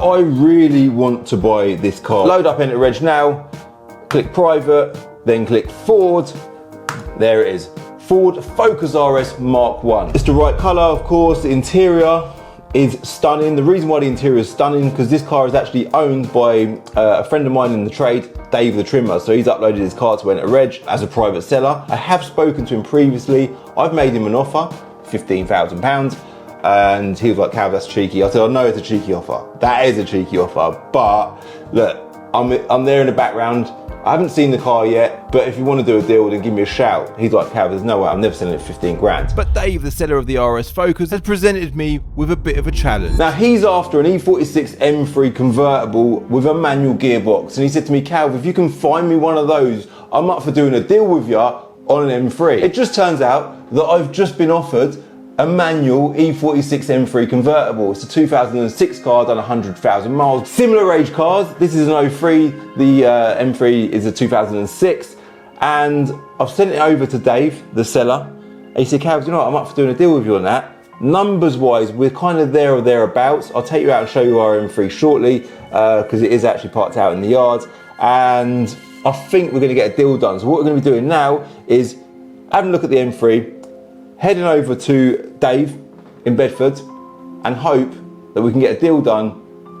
I really want to buy this car. Load up Enter Reg now, click private, then click Ford. There it is, Ford Focus RS Mark 1. It's the right colour, of course. The interior is stunning. The reason why the interior is stunning because this car is actually owned by a friend of mine in the trade, Dave the Trimmer. So he's uploaded his car to Enter Reg as a private seller. I have spoken to him previously. I've made him an offer, £15,000. And he was like, Cal, that's cheeky. I said, I know it's a cheeky offer. That is a cheeky offer. But look, I'm there in the background. I haven't seen the car yet, but if you want to do a deal, then give me a shout. He's like, Cal, there's no way, I'm never selling it for 15 grand. But Dave, the seller of the RS Focus, has presented me with a bit of a challenge. Now, he's after an E46 M3 convertible with a manual gearbox. And he said to me, Cal, if you can find me one of those, I'm up for doing a deal with you on an M3. It just turns out that I've just been offered a manual E46 M3 convertible. It's a 2006 car, done 100,000 miles. Similar age cars. This is an 03, the M3 is a 2006. And I've sent it over to Dave, the seller. And he said, Cal, you know what, I'm up for doing a deal with you on that. Numbers wise, we're kind of there or thereabouts. I'll take you out and show you our M3 shortly, because it is actually parked out in the yard. And I think we're gonna get a deal done. So what we're gonna be doing now is having a look at the M3, heading over to Dave in Bedford and hope that we can get a deal done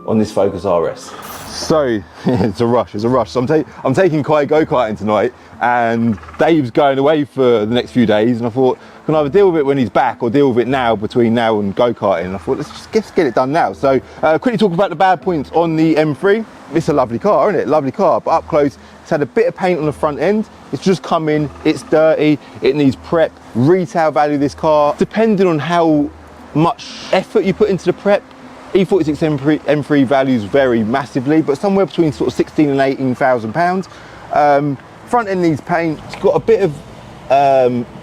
on this Focus RS. So it's a rush. So I'm taking Kai go-karting tonight, and Dave's going away for the next few days, and I thought I can either deal with it when he's back or deal with it now, between now and go-karting. And I thought let's just get it done now. So quickly talk about the bad points on the M3. It's a lovely car, isn't it? Lovely car, but up close it's had a bit of paint on the front end. It's just come in, it's dirty, it needs prep. Retail value of this car, depending on how much effort you put into the prep, E46 M3 values vary massively, but somewhere between sort of 16 and 18,000 pounds. Front end needs paint. It's got a bit of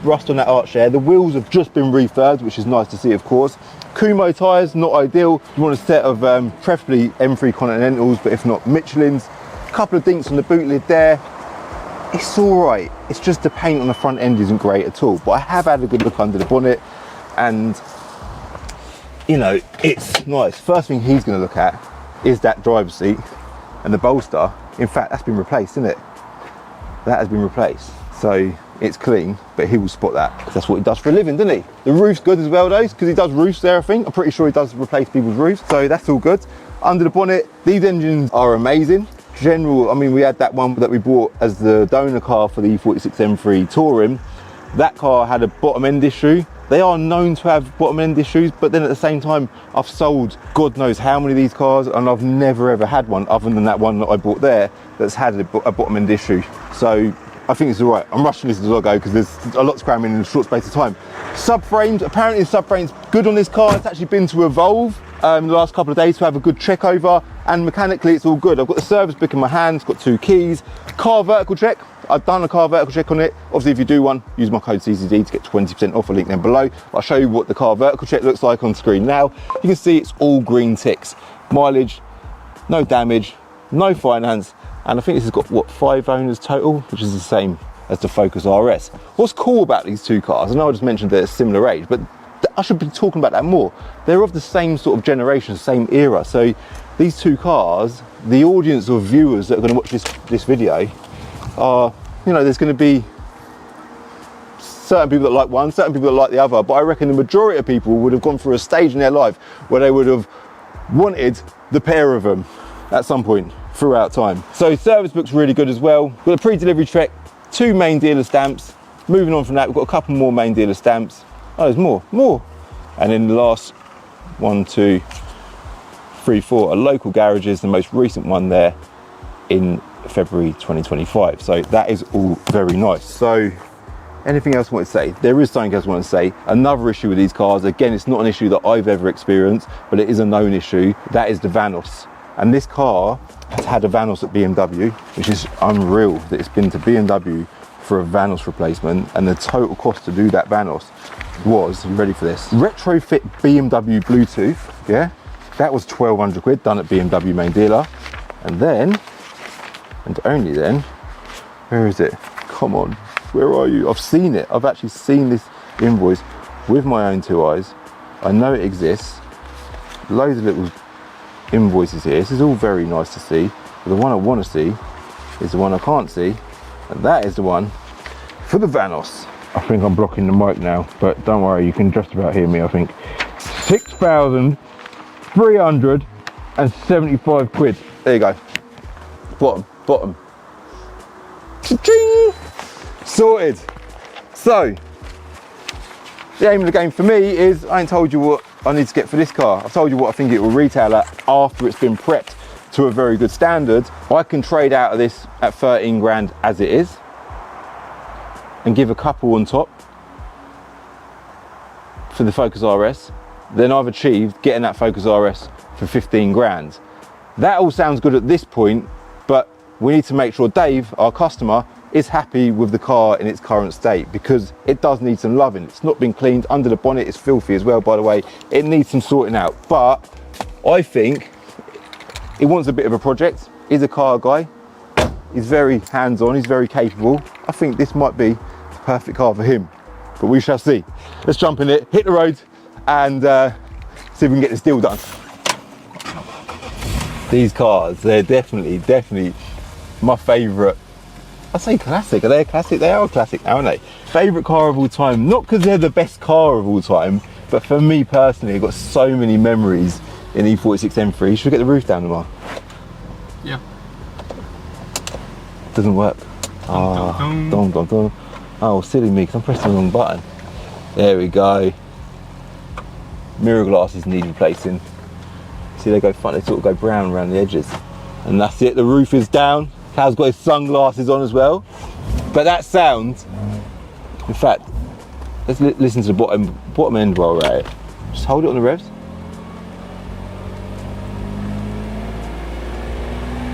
rust on that arch there. The wheels have just been refurbed, which is nice to see, of course. Kumo tyres, not ideal. You want a set of preferably M3 Continentals, but if not Michelin's. A couple of dinks on the boot lid there. It's all right. It's just the paint on the front end isn't great at all, but I have had a good look under the bonnet, and you know, it's nice. First thing he's going to look at is that driver's seat and the bolster. In fact, that's been replaced, isn't it? That has been replaced. So it's clean, but he will spot that because that's what he does for a living, doesn't he? The roof's good as well, though, because he does roofs there, I think. I'm pretty sure he does replace people's roofs, so that's all good. Under the bonnet, these engines are amazing. General, I mean, we had that one that we bought as the donor car for the E46 M3 Touring. That car had a bottom end issue. They are known to have bottom end issues, but then at the same time, I've sold God knows how many of these cars, and I've never ever had one other than that one that I bought there that's had a bottom end issue. So I think it's all right. I'm rushing this as I go because there's a lot cramming in a short space of time. Subframes, apparently the subframe's good on this car. It's actually been to Evolve the last couple of days to have a good check over, and mechanically it's all good. I've got the service book in my hand, it's got 2 keys. Car vertical check, I've done a car vertical check on it. Obviously if you do one, use my code CCD to get 20% off, a link down below. I'll show you what the car vertical check looks like on screen now. You can see it's all green ticks. Mileage, no damage, no finance, and I think this has got, what, 5 owners total, which is the same as the Focus RS. What's cool about these two cars, I know I just mentioned they're similar age, but I should be talking about that more. They're of the same sort of generation, same era. So these two cars, the audience of viewers that are going to watch this video are, you know, there's going to be certain people that like one, certain people that like the other, but I reckon the majority of people would have gone through a stage in their life where they would have wanted the pair of them at some point throughout time. So service book's really good as well. Got a pre-delivery check, 2 main dealer stamps. Moving on from that, we've got a couple more main dealer stamps. Oh, there's more. And then the last 1, 2, 3, 4 are local garages, the most recent one there in February 2025. So that is all very nice. So anything else I want to say? There is something else I want to say. Another issue with these cars, again, it's not an issue that I've ever experienced, but it is a known issue. That is the Vanos. And this car has had a Vanos at BMW, which is unreal that it's been to BMW for a Vanos replacement, and the total cost to do that Vanos was, you ready for this? Retrofit BMW Bluetooth, yeah? That was 1,200 quid, done at BMW main dealer. And then, and only then, where is it? Come on, where are you? I've seen it. I've actually seen this invoice with my own 2 eyes. I know it exists. Loads of little invoices here. This is all very nice to see. But the one I want to see is the one I can't see, and that is the one for the Vanos. I think I'm blocking the mic now, but don't worry, you can just about hear me, I think. 6,375 quid. There you go. Bottom. Cha-ching! Sorted. So, the aim of the game for me is, I ain't told you what I need to get for this car. I've told you what I think it will retail at after it's been prepped to a very good standard. I can trade out of this at 13 grand as it is and give a couple on top for the Focus RS. Then I've achieved getting that Focus RS for 15 grand. That all sounds good at this point, but we need to make sure Dave, our customer, is happy with the car in its current state, because it does need some loving. It's not been cleaned. Under the bonnet, it's filthy as well, by the way. It needs some sorting out, but I think he wants a bit of a project. He's a car guy. He's very hands-on, he's very capable. I think this might be the perfect car for him, but we shall see. Let's jump in it, hit the road, and see if we can get this deal done. These cars, they're definitely my favourite. I say classic, are they a classic? They are a classic now, aren't they? Favourite car of all time, not because they're the best car of all time, but for me personally, I've got so many memories in E46 M3. Should we get the roof down tomorrow? Yeah. Doesn't work. Dum. Oh, silly me, because I'm pressing the wrong button. There we go. Mirror glasses need replacing. See, they go fun, they sort of go brown around the edges. And that's it, the roof is down. Cal's got his sunglasses on as well. But that sound, in fact, let's listen to the bottom end while we're at it. Just hold it on the revs.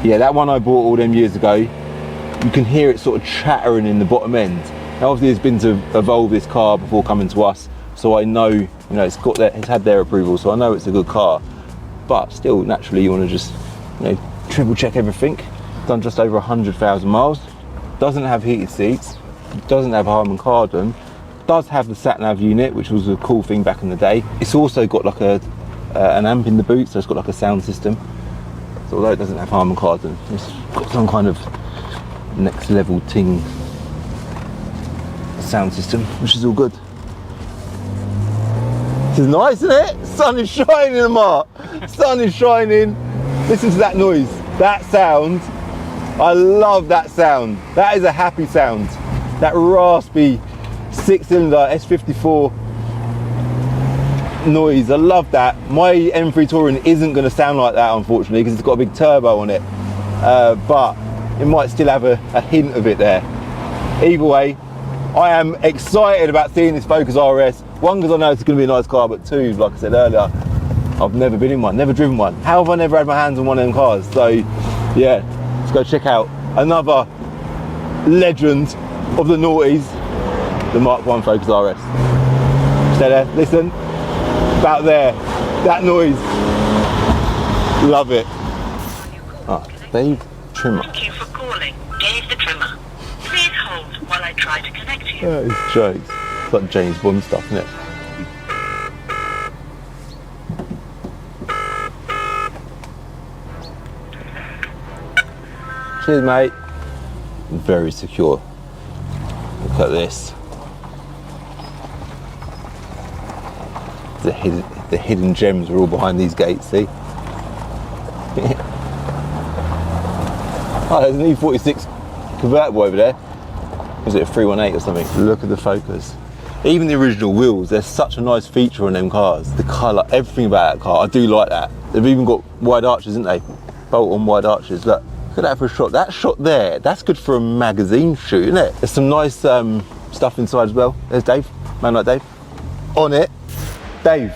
Yeah, that one I bought all them years ago, you can hear it sort of chattering in the bottom end. Now obviously it's been to evolve this car before coming to us, so I know, it's had their approval, so I know it's a good car. But still, naturally, you want to just, triple check everything. Done just over 100,000 miles. Doesn't have heated seats. Doesn't have Harman Kardon. Does have the sat nav unit, which was a cool thing back in the day. It's also got like an amp in the boot, so it's got like a sound system. So although it doesn't have Harman Kardon, it's got some kind of next level ting sound system, which is all good. This is nice, isn't it? Sun is shining, Mark. Sun is shining. Listen to that noise, that sound. I love that sound. That is a happy sound. That raspy 6-cylinder S54 noise, I love that. My M3 Touring isn't going to sound like that, unfortunately, because it's got a big turbo on it. But it might still have a hint of it there. Either way, I am excited about seeing this Focus RS. One, because I know it's going to be a nice car, but two, like I said earlier, I've never been in one, never driven one. How have I never had my hands on one of them cars? So yeah, let's go check out another legend of the noughties, the Mark 1 Focus RS. Stay there, listen, about there, that noise, love it. Ah, Dave Trimmer. Thank you for calling Dave the Trimmer. Please hold while I try to connect you. That is jokes. It's like James Bond stuff, isn't it? Cheers, mate. Very secure. Look at this. The hidden gems are all behind these gates, see? Oh, there's an E46 convertible over there. Is it a 318 or something? Look at the Focus. Even the original wheels, there's such a nice feature on them cars. The colour, everything about that car, I do like that. They've even got wide arches, haven't they? Bolt on wide arches, look. Look at that for a shot. That shot there, that's good for a magazine shoot, isn't it? There's some nice stuff inside as well. There's Dave, man like Dave. On it, Dave.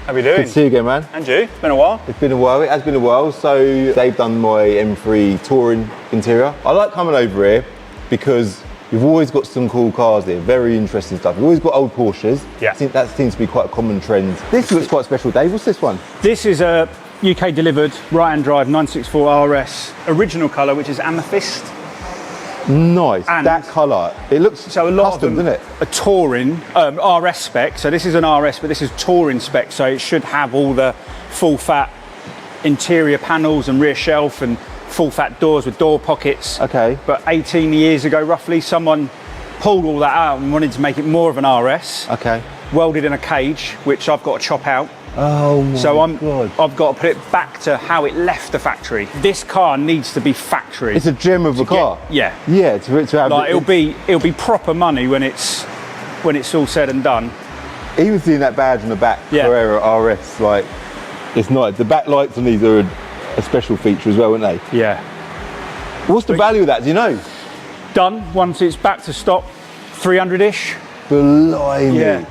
How are you doing? Good to see you again, man. And you? It's been a while. It's been a while, it has been a while. So Dave done my M3 Touring interior. I like coming over here because you've always got some cool cars here, very interesting stuff. You've always got old Porsches. Yeah. I think that seems to be quite a common trend. This looks quite special, Dave. What's this one? This is a UK delivered right-hand drive 964 RS original colour, which is amethyst. Nice, And that colour. It looks So a lot custom, of them doesn't it? a touring RS spec. So this is an RS, but this is touring spec. So it should have all the full fat interior panels and rear shelf and full fat doors with door pockets. Okay. But 18 years ago, roughly, someone pulled all that out and wanted to make it more of an RS. Okay. Welded in a cage, which I've got to chop out. Oh my God. I've got to put it back to how it left the factory. This car needs to be factory. It's a gem of a car. Yeah. Yeah, to have Like it'll be proper money when it's all said and done. Even seeing that badge on the back, Carrera RS, like, it's nice. The back lights on these are a special feature as well, aren't they? Yeah. What's the value of that, do you know? Done, once it's back to stock, 300-ish. Blimey. Yeah.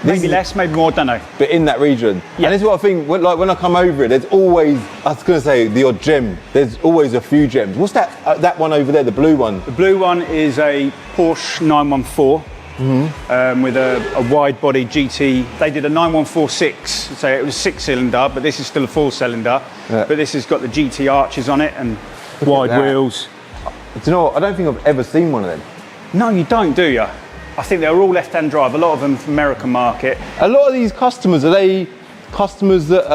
Maybe less, maybe more, don't know. But in that region. Yeah. And this is what I think, when I come over it, there's always, I was going to say, the odd gem. There's always a few gems. What's that that one over there, the blue one? The blue one is a Porsche 914 with a wide body GT. They did a 9146, so it was 6-cylinder, but this is still a 4-cylinder. Yeah. But this has got the GT arches on it and wide wheels. Do you know what? I don't think I've ever seen one of them. No, you don't, do you? I think they're all left-hand drive. A lot of them from American market. A lot of these customers, are they customers that,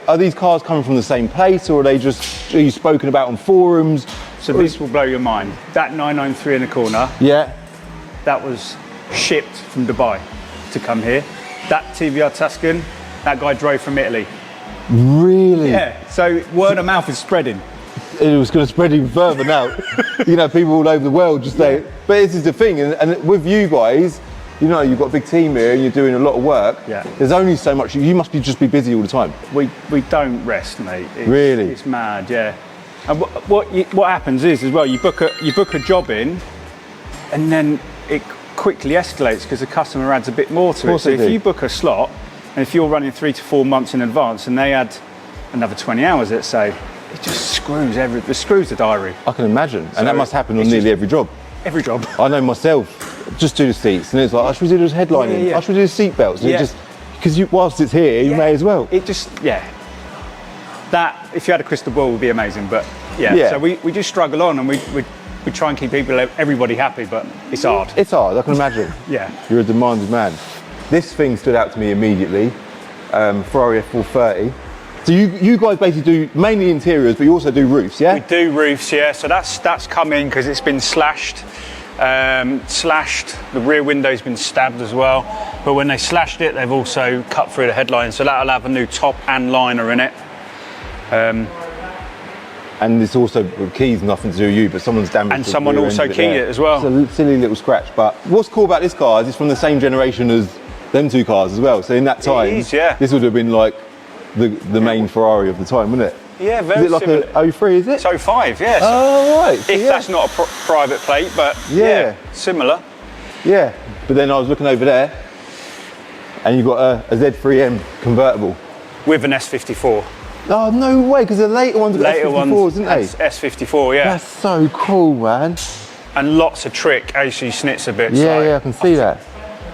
are these cars coming from the same place, or are you spoken about on forums? So this will blow your mind. That 993 in the corner, Yeah. that was shipped from Dubai to come here. That TVR Tuscan, that guy drove from Italy. Really? Yeah, so word of mouth is spreading. It was going to spread even further now. People all over the world just say, but this is the thing, and with you guys, you've got a big team here and you're doing a lot of work. Yeah. There's only so much, you must just be busy all the time. We don't rest, mate. Really? It's mad, yeah. And what happens is, as well, you book a job in, and then it quickly escalates because the customer adds a bit more to it. So if you book a slot, and if you're running 3 to 4 months in advance, and they add another 20 hours, let's say, it just screws the diary. I can imagine, and that must happen on nearly every job. Every job. I know myself, just do the seats, and it's like, should we do this headlining? Yeah. Should we do the seat belts? And it just, because whilst it's here, you may as well. It just, that, if you had a crystal ball, would be amazing, but so we just struggle on, and we try and keep everybody happy, but it's hard. It's hard, I can imagine. Yeah. You're a demanding man. This thing stood out to me immediately, Ferrari F430. So you guys basically do mainly interiors, but you also do roofs, yeah? We do roofs, yeah. So that's come in because it's been slashed. The rear window's been stabbed as well. But when they slashed it, they've also cut through the headline. So that'll have a new top and liner in it. And it's also keys, nothing to do with you, but someone's damaged. And someone also keyed it as well. It's a silly little scratch. But what's cool about this car is it's from the same generation as them two cars as well. So in that time, this would have been like the main Ferrari of the time, wouldn't it? Yeah, very Is it like similar. a 03, is it? It's 05, yes. Oh, right. So if that's not a private plate, but similar. Yeah, but then I was looking over there, and you've got a Z3M convertible. With an S54. Oh, no way, because the later ones got S54s, didn't they? S54, yeah. That's so cool, man. And lots of trick AC schnitzer bits. Yeah, I can see that.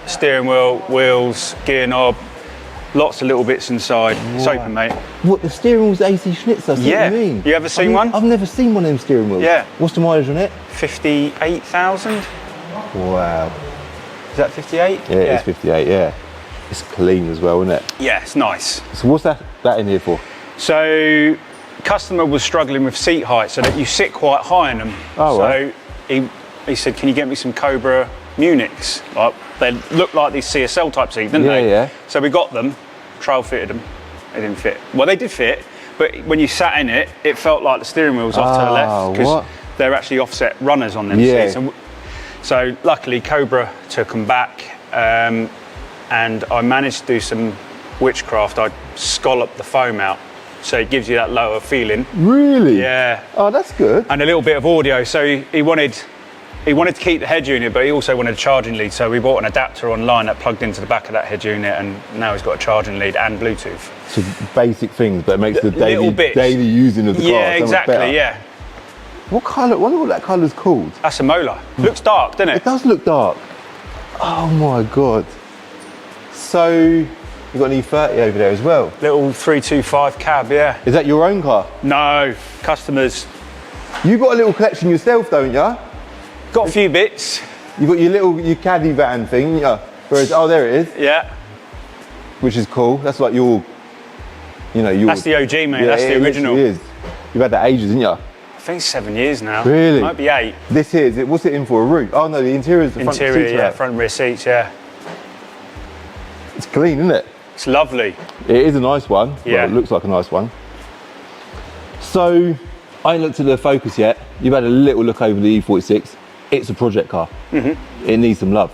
Steering wheel, wheels, gear knob, lots of little bits inside. Wow. It's open, mate. What, the steering wheel's AC schnitzer? Yeah. What you mean? You ever seen one? I've never seen one of them steering wheels. Yeah. What's the mileage on it? 58,000. Wow. Is that 58? Yeah, it is 58, yeah. It's clean as well, isn't it? Yeah, it's nice. So what's that in here for? So, customer was struggling with seat height, so that you sit quite high in them. Oh, so right. he said, can you get me some Cobra Munichs? Like, they look like these CSL type seats, didn't they? Yeah. So we got them, trial fitted them. They didn't fit. Well, they did fit, but when you sat in it, it felt like the steering wheel was off to the left because they're actually offset runners on them seats. So luckily, Cobra took them back, and I managed to do some witchcraft. I scalloped the foam out, so it gives you that lower feeling. Really? Yeah. Oh, that's good. And a little bit of audio. So he wanted to keep the head unit, but he also wanted a charging lead. So we bought an adapter online that plugged into the back of that head unit, and now he's got a charging lead and Bluetooth. So basic things, but it makes the daily using of the car so much exactly, better. Yeah. What colour? I wonder what that colour's called. That's a Mola. Looks dark, doesn't it? It does look dark. Oh my god. So you've got an E30 over there as well. Little 325 cab, yeah. Is that your own car? No, customers. You've got a little collection yourself, don't you? Got a few bits. You've got your caddy van thing, yeah. Whereas, there it is. Yeah. Which is cool. That's like your you know, That's the OG, mate. Yeah, That's the original. It is. You've had that ages, didn't you? I think it's 7 years now. Really? Might be 8. This here, what's it in for? A roof? Oh no, the interior is the front Interior, seats. yeah, front and rear seats, yeah. It's clean, isn't it? It's lovely. It is a nice one. Yeah. Well, it looks like a nice one. So, I ain't looked at the Focus yet. You've had a little look over the E46. It's a project car. It needs some love.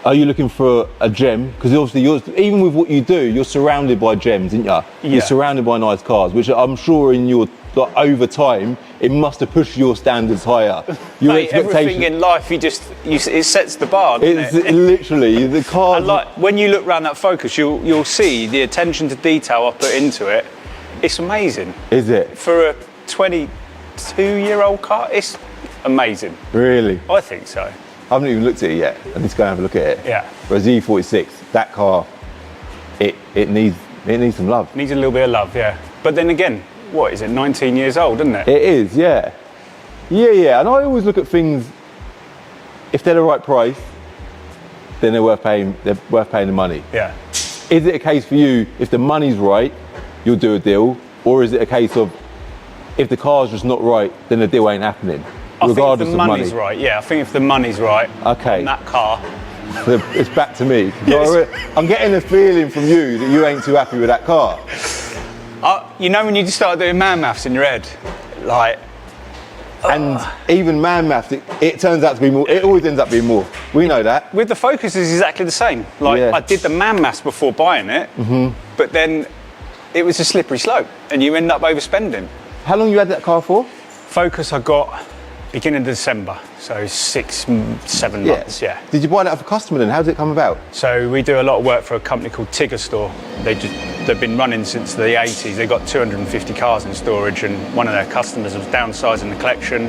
Are you looking for a gem? Because obviously, even with what you do, you're surrounded by gems, aren't you? Yeah. You're surrounded by nice cars, which I'm sure in your over time, it must have pushed your standards higher. Your Mate, everything in life, it sets the bar, doesn't It's it? literally the cars. And like when you look around that Focus, you'll see the attention to detail I put into it. It's amazing. Is it? For a 22-year-old car, it's amazing. Really? I think so. I haven't even looked at it yet. I need to go and have a look at it. Yeah. Whereas the E46, that car, it needs some love. Needs a little bit of love, yeah. But then again, what is it? 19 years old, isn't it? It is, yeah. Yeah. And I always look at things, if they're the right price, then they're worth paying the money. Yeah. Is it a case for you, if the money's right, you'll do a deal? Or is it a case of, if the car's just not right, then the deal ain't happening? Regardless I think if the money's of money. right, yeah. I think if the money's right Okay. on that car. It's back to me. Yes. I'm getting a feeling from you that you ain't too happy with that car. You know when you just start doing man maths in your head? Like, And even man maths, it turns out to be more. It always ends up being more. We know that. with the Focus, it's exactly the same. Like, Yeah. I did the man maths before buying it, but then it was a slippery slope, and you end up overspending. How long you had that car for? Focus I got beginning of December, so 6-7 months, yeah. Did you buy that off a customer then? How did it come about? So we do a lot of work for a company called Tigger Store. They've been running since the 80s. They've got 250 cars in storage, and one of their customers was downsizing the collection.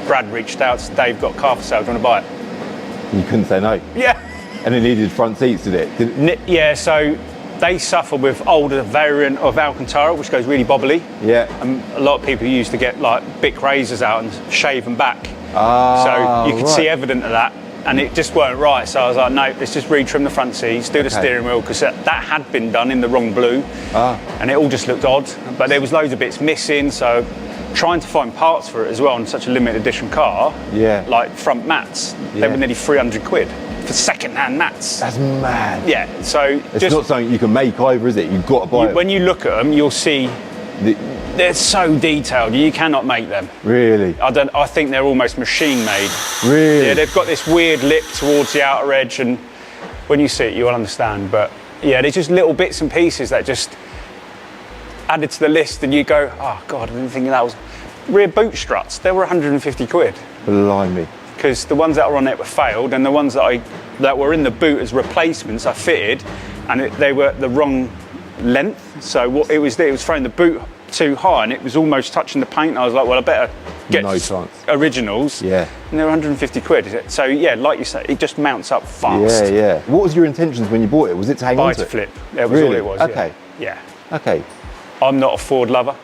Brad reached out, said, Dave, got a car for sale, do you want to buy it? You couldn't say no. Yeah. And it needed front seats, did it? Yeah, so they suffer with older variant of Alcantara, which goes really bobbly. Yeah. And a lot of people used to get like Bic razors out and shave them back. So you could see evident of that, and it just weren't right. So I was like, no, let's just retrim the front seats, do the steering wheel, because that had been done in the wrong blue, and it all just looked odd. But there was loads of bits missing, so trying to find parts for it as well on such a limited edition car, like front mats, they were nearly 300 quid for second-hand mats. That's mad. Yeah, so It's not something you can make either, is it? You've got to buy it. When you look at them, you'll see they're so detailed. You cannot make them. Really? I think they're almost machine made. Really? Yeah, they've got this weird lip towards the outer edge, and when you see it, you'll understand. But yeah, they're just little bits and pieces that just added to the list, and you go, oh God, I didn't think that was. Rear boot struts, they were 150 quid. Blimey. Because the ones that were on it were failed, and the ones that were in the boot as replacements I fitted, and they were the wrong length. So what it was throwing the boot too high, and it was almost touching the paint. I was like, well, I better get originals. Yeah. And they're 150 quid. So yeah, like you say, it just mounts up fast. Yeah. What was your intentions when you bought it? Was it to hang on Buy to to it? flip. That was all Really? it was. Okay. Yeah. Okay. I'm not a Ford lover.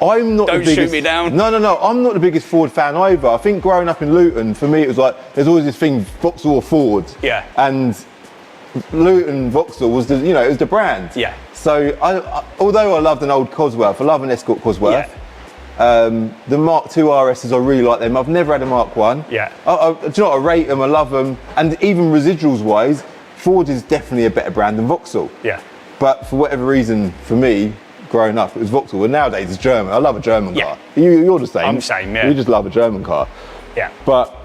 I'm not Don't the biggest, shoot me down. No. I'm not the biggest Ford fan either. I think growing up in Luton, for me, it was like there's always this thing, Vauxhall or Ford. Yeah. And Luton Vauxhall was it was the brand. Yeah. So although I loved an old Cosworth, I love an Escort Cosworth. Yeah. The Mark II RSs, I really like them. I've never had a Mark 1. Yeah. Do you know what? I rate them, I love them. And even residuals wise, Ford is definitely a better brand than Vauxhall. Yeah. But for whatever reason, for me, growing up, it was Vauxhall. And nowadays it's German. I love a German car. You're the same. I'm the same, yeah. You just love a German car. Yeah. But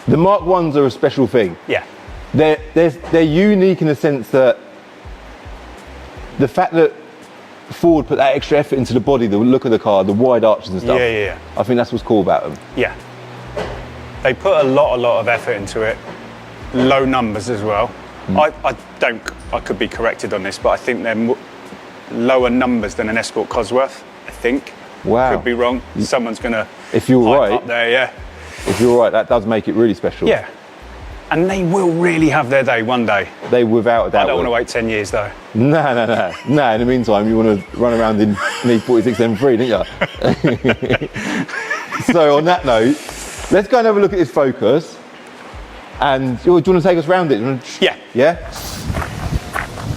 the Mark 1s are a special thing. Yeah. They're unique in the sense that the fact that Ford put that extra effort into the body, the look of the car, the wide arches and stuff. Yeah. I think that's what's cool about them. Yeah. They put a lot of effort into it. Low numbers as well. I could be corrected on this, but I think they're lower numbers than an Escort Cosworth, I think. Wow. Could be wrong. Someone's going to If you're right, up there, yeah. If you're right, that does make it really special. Yeah. And they will really have their day one day. They without a doubt. I don't want to wait 10 years though. No. In the meantime, you want to run around in an E46 M3, don't you? So on that note, let's go and have a look at this Focus. And do you want to take us round it? Yeah. Yeah?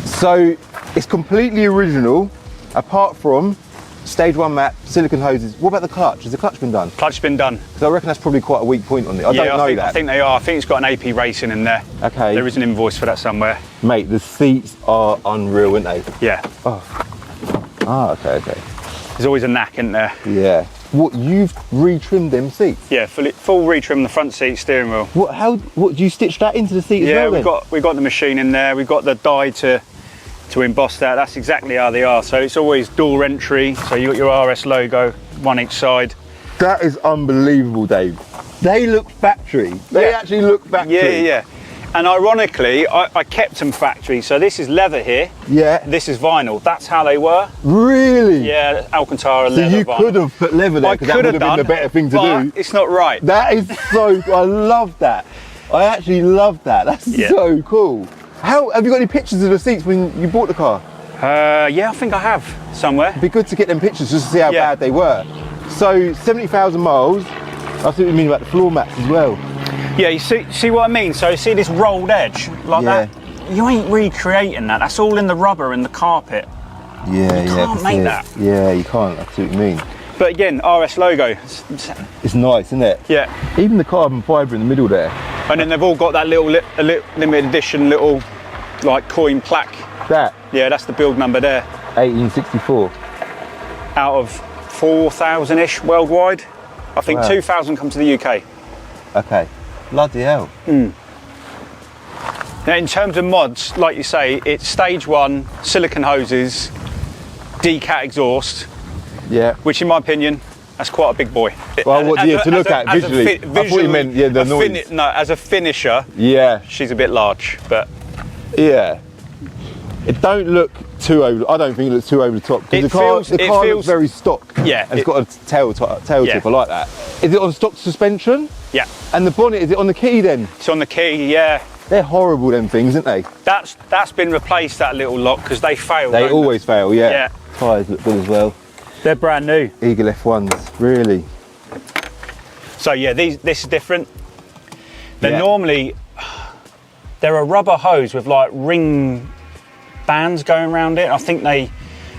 So It's completely original, apart from stage 1 map, silicone hoses. What about the clutch? Has the clutch been done? Clutch been done. Because I reckon that's probably quite a weak point on it. I don't know that. I think they are. I think it's got an AP Racing in there. Okay. There is an invoice for that somewhere. Mate, the seats are unreal, aren't they? Yeah. Oh. Ah, okay. There's always a knack, isn't there? Yeah. What, you've retrimmed them seats? Yeah, full retrim the front seat, steering wheel. What do you stitch that into the seat as well? Yeah, we've got the machine in there. We've got the die to emboss that. That's exactly how they are. So it's always door entry. So you got your RS logo, one each side. That is unbelievable, Dave. They look factory. They actually look factory. Yeah. And ironically, I kept them factory. So this is leather here. Yeah. This is vinyl. That's how they were. Really? Yeah, Alcantara so leather. You vinyl. could have put leather there because that would have been the better thing to do. It's not right. That is so. I love that. I actually love that. That's so cool. How have you got any pictures of the seats when you bought the car? Yeah, I think I have somewhere. It'd be good to get them pictures just to see how bad they were. So 70,000 miles. That's what you mean about the floor mats as well. Yeah, you see what I mean? So you see this rolled edge like that? You ain't recreating that. That's all in the rubber and the carpet. Yeah, you can't make that. Yeah, you can't. That's what you mean. But again, RS logo. It's nice, isn't it? Yeah. Even the carbon fibre in the middle there. And then they've all got that little limited edition little like coin plaque. That? Yeah, that's the build number there. 1864. Out of 4,000-ish worldwide. I think 2,000 come to the UK. Okay. Bloody hell. Now in terms of mods, like you say, it's stage 1, silicone hoses, decat exhaust. Yeah. Which in my opinion, that's quite a big boy. Well, to look at visually. I thought you meant the noise. No, as a finisher, she's a bit large, but yeah. It don't look too over. I don't think it looks too over the top because the car looks very stock. Yeah, it's got a tail tip. I like that. Is it on stock suspension? Yeah. And the bonnet, is it on the key then? It's on the key. Yeah. They're horrible, them things, aren't they? That's been replaced, that little lock, because they fail. They always fail. Yeah. Yeah. Tyres look good as well. They're brand new. Eagle F1s, really. So yeah, this is different. They're normally they're a rubber hose with like ring bands going around it. I think they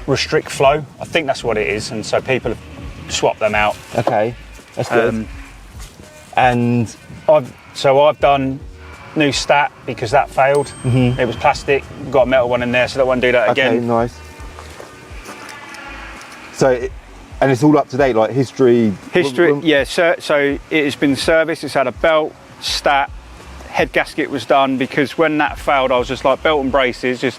restrict flow. I think that's what it is, and so people have swapped them out. Okay, that's good. And I've done new stat because that failed. It was plastic. Got a metal one in there, so that won't do that again. Okay, nice. So, and it's all up to date, like history. Yeah. So it has been serviced. It's had a belt, stat, head gasket was done, because when that failed, I was just like, belt and braces, just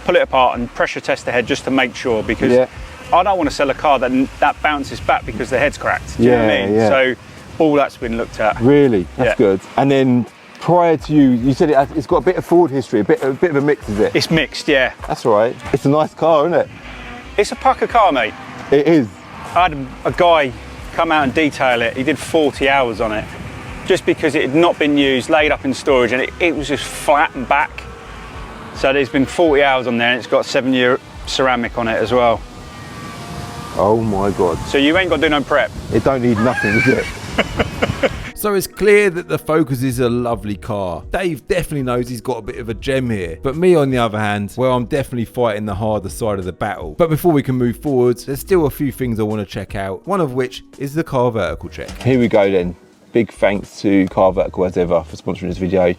pull it apart and pressure test the head just to make sure, because I don't want to sell a car that bounces back because the head's cracked. Do you know what I mean? So all that's been looked at. Really, that's good. And then prior to you said it's got a bit of Ford history, a bit of a mix, is it? It's mixed, yeah. That's all right. It's a nice car, isn't it? It's a pucker car, mate. It is. I had a guy come out and detail it. He did 40 hours on it, just because it had not been used, laid up in storage, and it was just flat and back. So there's been 40 hours on there, and it's got 7-year ceramic on it as well. Oh my God. So you ain't got to do no prep. It don't need nothing, is it? So it's clear that the Focus is a lovely car. Dave definitely knows he's got a bit of a gem here. But me, on the other hand, well, I'm definitely fighting the harder side of the battle. But before we can move forwards, there's still a few things I want to check out. One of which is the car vertical check. Here we go then. Big thanks to Car Vertical as ever for sponsoring this video.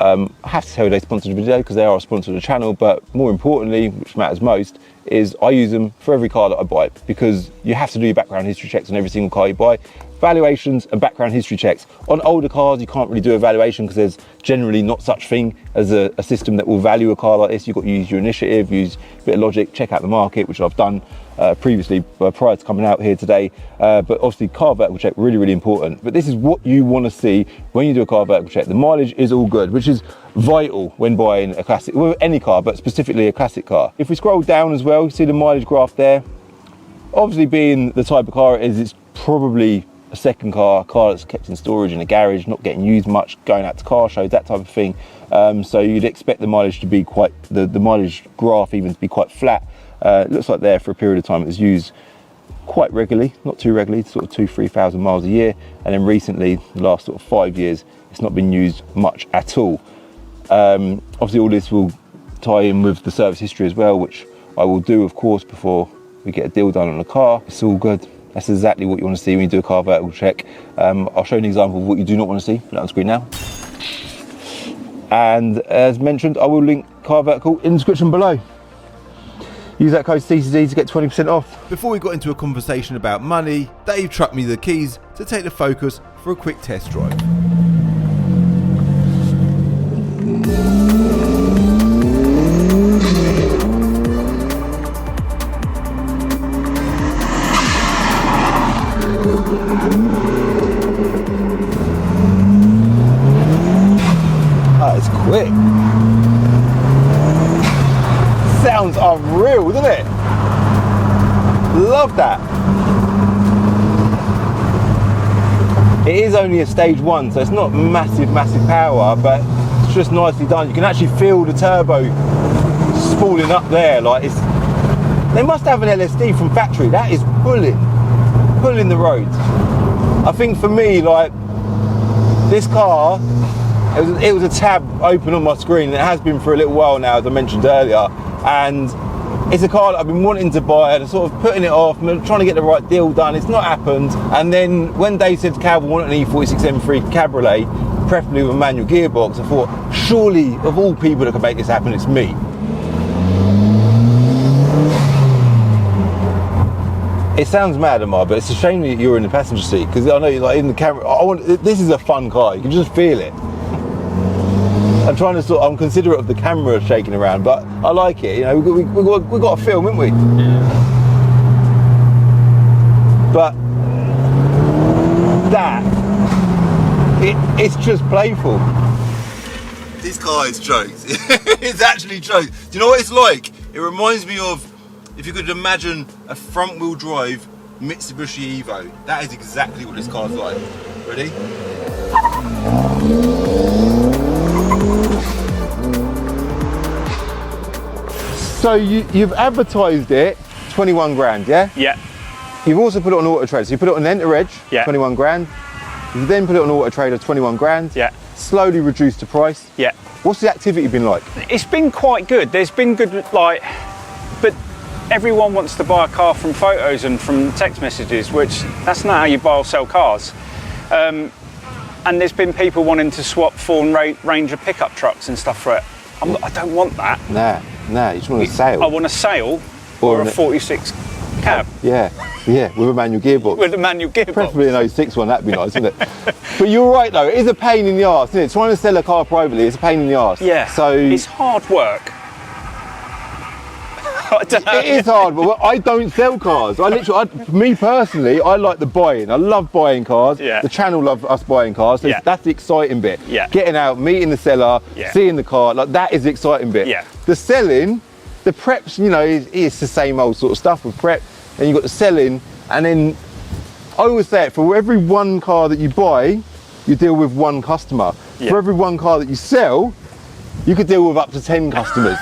I have to tell you they sponsored the video because they are a sponsor of the channel, but more importantly, which matters most, is I use them for every car that I buy, because you have to do your background history checks on every single car you buy. Valuations and background history checks. On older cars, you can't really do a valuation because there's generally not such thing as a system that will value a car like this. You've got to use your initiative, use a bit of logic, check out the market, which I've done previously prior to coming out here today. But obviously car vertical check, really, really important. But this is what you want to see when you do a car vertical check. The mileage is all good, which is vital when buying a classic, well, any car, but specifically a classic car. If we scroll down as well, you see the mileage graph there. Obviously, being the type of car it is, it's probably a second car that's kept in storage in a garage, not getting used much, going out to car shows, that type of thing. So you'd expect the mileage to be quite, the mileage graph even to be quite flat. It looks like there for a period of time it was used quite regularly, not too regularly, sort of 2,000-3,000 miles a year. And then recently, the last sort of 5 years, it's not been used much at all. Obviously all this will tie in with the service history as well, which I will do, of course, before we get a deal done on the car. It's all good. That's exactly what you want to see when you do a car vertical check. I'll show you an example of what you do not want to see. Put that on screen now. And as mentioned, I will link car vertical in the description below. Use that code CCD to get 20% off. Before we got into a conversation about money, Dave trucked me the keys to take the Focus for a quick test drive. Ah, it's quick. Sounds unreal, doesn't it? Love that. It is only a stage 1, so it's not massive power, but it's just nicely done. You can actually feel the turbo spooling up there. Like, it's, they must have an LSD from factory. That is pulling the road. I think for me, like, this car, it was a tab open on my screen, and it has been for a little while now, as I mentioned earlier, and it's a car that I've been wanting to buy and sort of putting it off, trying to get the right deal done. It's not happened. And then when Dave said Cav wanted an E46 M3 Cabriolet, preferably with a manual gearbox, I thought, surely of all people that can make this happen, it's me. It sounds mad, Amar, but it's a shame that you're in the passenger seat, because I know, like, in the camera, this is a fun car. You can just feel it. I'm trying to I'm considerate of the camera shaking around, but I like it. You know, we've got a film, haven't we? Yeah. But it's just playful. This car is jokes. It's actually jokes. Do you know what it's like? It reminds me of, if you could imagine a front-wheel drive Mitsubishi Evo. That is exactly what this car's like. Ready? So you've advertised it 21 grand, yeah? Yeah. You've also put it on Auto Trader. So you put it on Enter Edge, yeah. 21 grand. You then put it on Auto Trader, 21 grand. Yeah. Slowly reduced the price. Yeah. What's the activity been like? It's been quite good. There's been good, like, but everyone wants to buy a car from photos and from text messages, which that's not how you buy or sell cars. And there's been people wanting to swap Ford Ranger pickup trucks and stuff for it. I don't want that. Nah, you just want a sale. I want a sale or a 46 cab. Yeah, with a manual gearbox. With a manual gearbox. Preferably an 06 one, that'd be nice, wouldn't it? But you're right though, it is a pain in the arse, isn't it? Trying to sell a car privately, it's a pain in the arse. Yeah, so it's hard work. I don't know. It is hard, but I don't sell cars. Me personally, I like the buying. I love buying cars. Yeah. The channel loves us buying cars. So yeah. That's the exciting bit. Yeah. Getting out, meeting the seller, yeah. seeing the car, like that is the exciting bit. Yeah. The selling, the preps, you know, it's the same old sort of stuff with prep. Then you've got the selling, and then I always say it, for every one car that you buy, you deal with one customer. Yeah. For every one car that you sell, you could deal with up to 10 customers.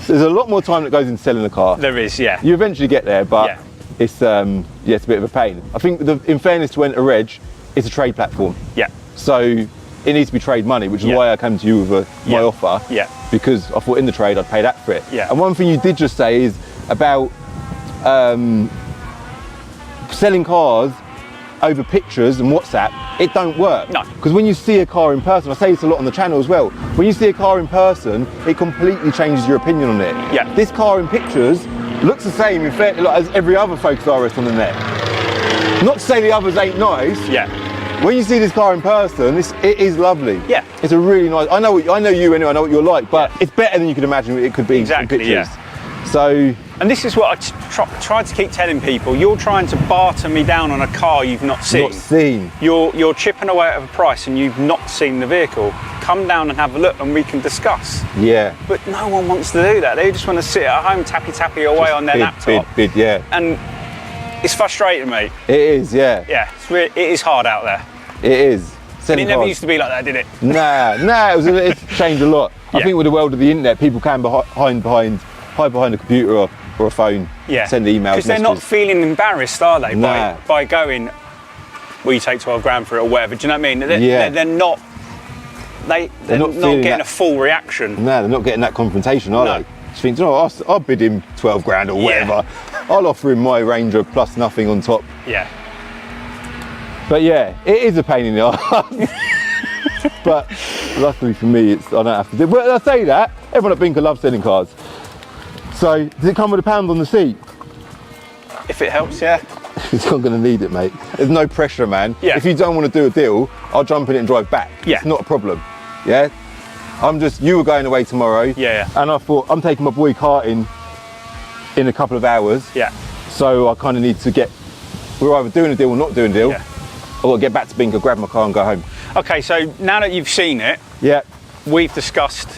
There's a lot more time that goes into selling a car. There is, yeah. You eventually get there, but yeah. It's it's a bit of a pain. I think, in fairness to Enter Reg, it's a trade platform. Yeah. So it needs to be trade money, which is yeah. why I came to you with my offer. Yeah. Because I thought in the trade I'd pay that for it. Yeah. And one thing you did just say is about selling cars over pictures and WhatsApp. It don't work. No. Because when you see a car in person, I say this a lot on the channel as well, when you see a car in person, it completely changes your opinion on it. Yeah. This car in pictures looks the same as every other Focus RS on the net. Not to say the others ain't nice. Yeah. When you see this car in person, it is lovely. Yeah. It's a really nice. I know you anyway. I know what you're like, but it's better than you could imagine it could be exactly, in pictures. Yeah. So. And this is what I tried to keep telling people. You're trying to barter me down on a car you've not seen. Not seen. You're chipping away at a price and you've not seen the vehicle. Come down and have a look and we can discuss. Yeah. But no one wants to do that. They just want to sit at home tappy away just on their laptop. Bid, yeah. And it's frustrating, mate. It is, yeah. Yeah, it is hard out there. It is. But it never used to be like that, did it? Nah, it's changed a lot. Yeah. I think with the world of the internet, people can hide behind a computer or a phone, send emails. Because they're not feeling embarrassed, are they, by going, will you take 12 grand for it or whatever, do you know what I mean? They're not, they're not getting a full reaction. No, they're not getting that confrontation, are they? Just think, you know, I'll bid him 12 grand or whatever. I'll offer him my Ranger plus nothing on top. Yeah. But yeah, it is a pain in the arse. But luckily for me, I don't have to do. Well, I say that, everyone at Binker loves selling cars. So, does it come with a pound on the seat? If it helps, yeah. It's not going to need it, mate. There's no pressure, man. Yeah. If you don't want to do a deal, I'll jump in it and drive back. Yeah. It's not a problem. Yeah. You were going away tomorrow. Yeah. And I thought, I'm taking my boy karting in a couple of hours. Yeah. So I kind of need to we're either doing a deal or not doing a deal. Yeah. I've got to get back to Binker, grab my car and go home. Okay, so now that you've seen it, Yeah. we've discussed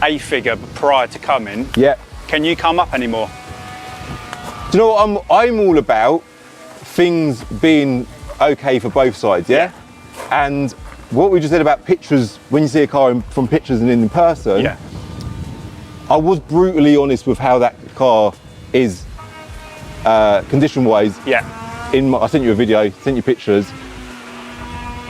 a figure prior to coming. Yeah. Can you come up anymore? Do you know what I'm all about? Things being okay for both sides, yeah? And what we just said about pictures, when you see a car from pictures and in person, Yeah. I was brutally honest with how that car is condition-wise. Yeah. I sent you a video, sent you pictures.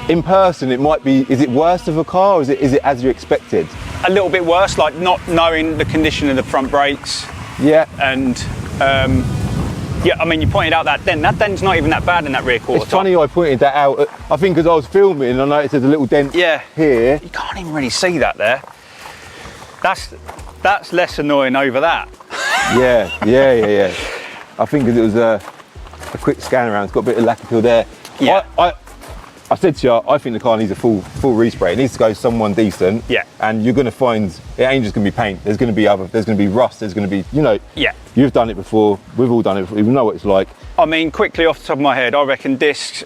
In person, it might be, is it worse of a car or is it as you expected? A little bit worse, like not knowing the condition of the front brakes. Yeah. And yeah, I mean, you pointed out that dent's not even that bad in that rear quarter. It's funny I pointed that out. I think because I was filming and I noticed there's a little dent here. You can't even really see that there. That's less annoying over that. Yeah. I think because it was a quick scan around, it's got a bit of lacquer peel there. Yeah. I said to you, I think the car needs a full respray. It needs to go someone decent. Yeah. And you're going to find, it ain't just going to be paint. There's going to be there's going to be rust. There's going to be, Yeah. You've done it before. We've all done it before. We know what it's like. I mean, quickly off the top of my head, I reckon discs,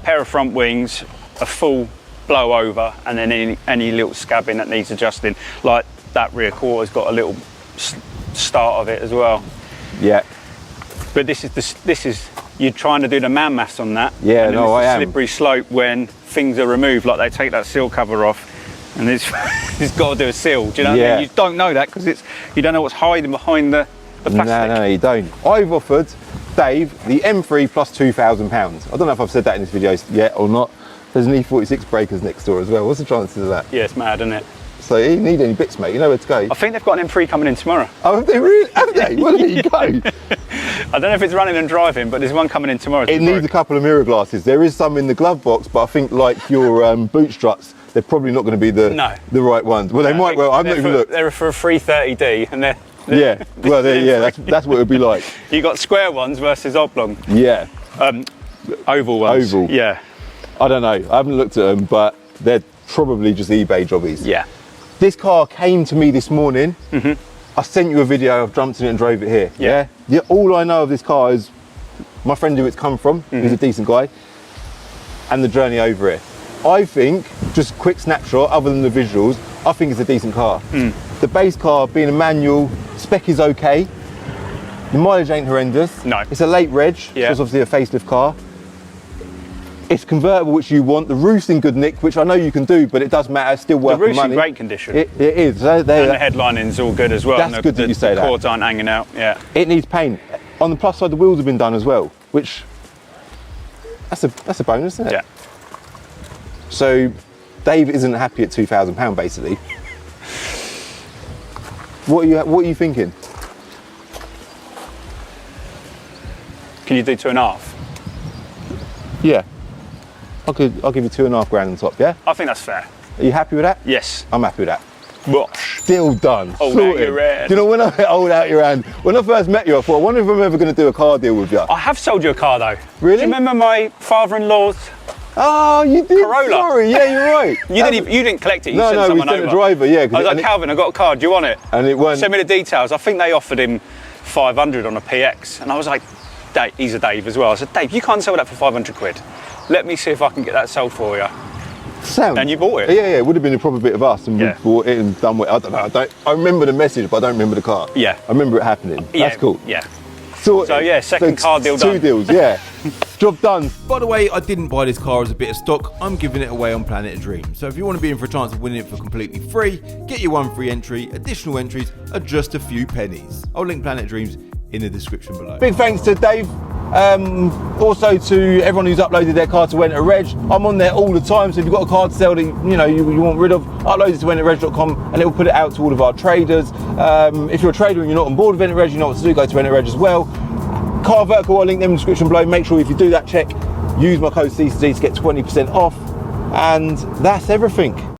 pair of front wings, a full blow over, and then any little scabbing that needs adjusting. Like that rear quarter's got a little start of it as well. Yeah. But this is you're trying to do the man maths on that. Yeah, and no, I am. Slippery slope when things are removed, like they take that seal cover off, and it's got to do a seal. Do you know what I mean? You don't know that because you don't know what's hiding behind the plastic. No, you don't. I've offered Dave the M3 plus £2,000. I don't know if I've said that in this video yet or not. There's an E46 breakers next door as well. What's the chances of that? Yeah, it's mad, isn't it? So you need any bits, mate, you know where to go. I think they've got an M3 coming in tomorrow. Oh, have they really? Have they? Well, there you go. I don't know if it's running and driving, but there's one coming in tomorrow. It needs a couple of mirror glasses. There is some in the glove box, but I think like your boot struts, they're probably not going to be the right ones. Well, they might well. I've not even looked. They're for a 330D, and they're that's what it would be like. You got square ones versus oblong. Yeah. Oval ones. Oval. Yeah. I don't know. I haven't looked at them, but they're probably just eBay jobbies. Yeah. This car came to me this morning. Mm-hmm. I sent you a video. I've jumped in it and drove it here. Yeah. All I know of this car is my friend who it's come from. He's a decent guy, and the journey over it. I think, just a quick snapshot, other than the visuals, I think it's a decent car. The base car, being a manual, spec is okay. The mileage ain't horrendous. No. It's a late reg, so it's obviously a facelift car. It's convertible, which you want. The roof's in good nick, which I know you can do, but it does matter. It's still worth the money. The roof's in great condition. It is. And the headlining's all good as well. That's good that you say that. The cords aren't hanging out. Yeah. It needs paint. On the plus side, the wheels have been done as well, which that's a bonus, isn't it? Yeah. So Dave isn't happy at £2,000 basically. What are you thinking? Can you do 2.5? Yeah. I'll give you £2.5 grand on top, yeah? I think that's fair. Are you happy with that? Yes. I'm happy with that. Wash. Deal done. Hold Sorted. out your hand. Do you know when I hold out your hand? When I first met you, I thought, I wonder if I'm ever going to do a car deal with you. I have sold you a car though. Really? Do you remember my father-in-law's? Oh, you did. Corolla. Sorry, yeah, you're right. You didn't collect it. You No, sent we someone sent over. a driver, yeah. I was like, Calvin, I got a car. Do you want it? And it weren't. Send me the details. I think they offered him 500 on a PX, and I was like, Dave, he's a Dave as well. I said, Dave, you can't sell that for 500 quid. Let me see if I can get that sold for you. Sound. And you bought it. Yeah, it would have been a proper bit of us, and we bought it and done what. I don't know. I remember the message, but I don't remember the car. Yeah. I remember it happening. Yeah, That's cool. Yeah. So yeah, second car deal done. 2 deals, yeah. Job done. By the way, I didn't buy this car as a bit of stock. I'm giving it away on Planet of Dreams. So if you want to be in for a chance of winning it for completely free, get your one free entry. Additional entries are just a few pennies. I'll link Planet of Dreams in the description below. Big thanks to Dave Also to everyone who's uploaded their car to Enter Reg, I'm on there all the time, so if you've got a car to sell that you want rid of, upload it to enterreg.com and it will put it out to all of our traders. If you're a trader and you're not on board with Enter Reg, you know what to do, go to Enter Reg as well. Car Vertical, I'll link them in the description below. Make sure if you do that check, use my code CCD to get 20% off, and that's everything.